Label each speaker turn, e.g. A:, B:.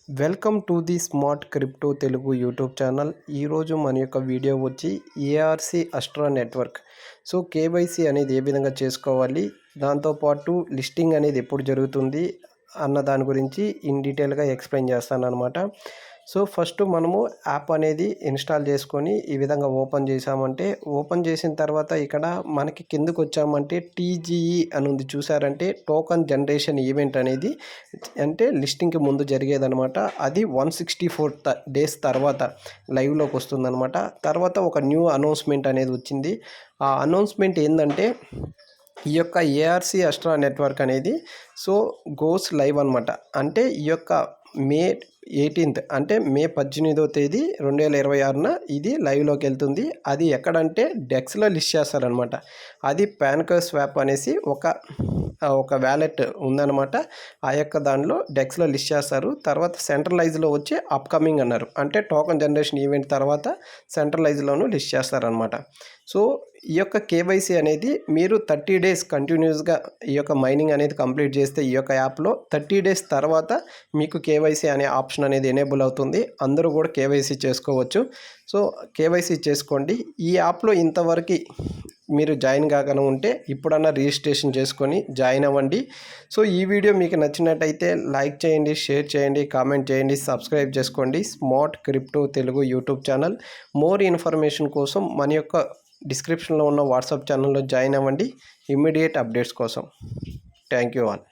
A: Welcome to the smart crypto Telugu YouTube channel. ఈరోజు మన యొక్క వీడియో వచ్చి ARC Astra network. So KYC అనేది ఏ విధంగా చేసుకోవాలి, దాంతోపాటు లిస్టింగ్ అనేది ఎప్పుడు జరుగుతుంది అన్న దాని గురించి ఇన్ డీటెయిల్గా ఎక్స్ప్లెయిన్ చేస్తాను అనమాట. సో ఫస్ట్ మనము యాప్ అనేది ఇన్స్టాల్ చేసుకొని ఈ విధంగా ఓపెన్ చేసామంటే, ఓపెన్ చేసిన తర్వాత ఇక్కడ మనకి కిందకు వచ్చామంటే టీజీఈ అని ఉంది, చూసారంటే టోకన్ జనరేషన్ ఈవెంట్ అనేది అంటే లిస్టింగ్కి ముందు జరిగేదనమాట. అది 164 డేస్ తర్వాత లైవ్లోకి వస్తుందన్నమాట. తర్వాత ఒక న్యూ అనౌన్స్మెంట్ అనేది వచ్చింది. ఆ అనౌన్స్మెంట్ ఏంటంటే ఈ యొక్క ఏఆర్సి అస్ట్రా నెట్వర్క్ అనేది సో గోస్ లైవ్ అనమాట. అంటే ఈ యొక్క మే 18th అంటే మే 18వ తేదీ 2026న ఇది లైవ్లోకి వెళ్తుంది. అది ఎక్కడంటే డెక్స్లో లిస్ట్ చేస్తారనమాట. అది పాన్కేక్ స్వాప్ అనేసి ఒక వ్యాలెట్ ఉందన్నమాట. ఆ యొక్క దానిలో డెక్స్లో లిస్ట్ చేస్తారు. తర్వాత సెంట్రలైజ్లో వచ్చి అప్కమింగ్ అన్నారు, అంటే టోకన్ జనరేషన్ ఈవెంట్ తర్వాత సెంట్రలైజ్లోనూ లిస్ట్ చేస్తారనమాట. సో ఈ యొక్క కేవైసీ అనేది మీరు 30 డేస్ కంటిన్యూస్గా ఈ యొక్క మైనింగ్ అనేది కంప్లీట్ చేస్తే ఈ యొక్క యాప్లో 30 డేస్ తర్వాత మీకు కేవైసీ అనే ఆప్షన్ అనేది ఎనేబుల్ అవుతుంది. అందరూ కూడా కేవైసీ చేసుకోవచ్చు. సో కేవైసీ చేసుకోండి. ఈ యాప్లో ఇంతవరకు మీరు జాయిన్ కాగానే ఉంటే ఇప్పుడన్నా రిజిస్ట్రేషన్ చేసుకొని జాయిన్ అవ్వండి. సో ఈ వీడియో మీకు నచ్చినట్టయితే లైక్ చేయండి, షేర్ చేయండి, కామెంట్ చేయండి, సబ్స్క్రైబ్ చేసుకోండి smart crypto Telugu YouTube channel. More information కోసం మన యొక్క డిస్క్రిప్షన్లో ఉన్న వాట్సాప్ ఛానల్లో జాయిన్ అవ్వండి ఇమ్మీడియట్ అప్డేట్స్ కోసం. Thank you all.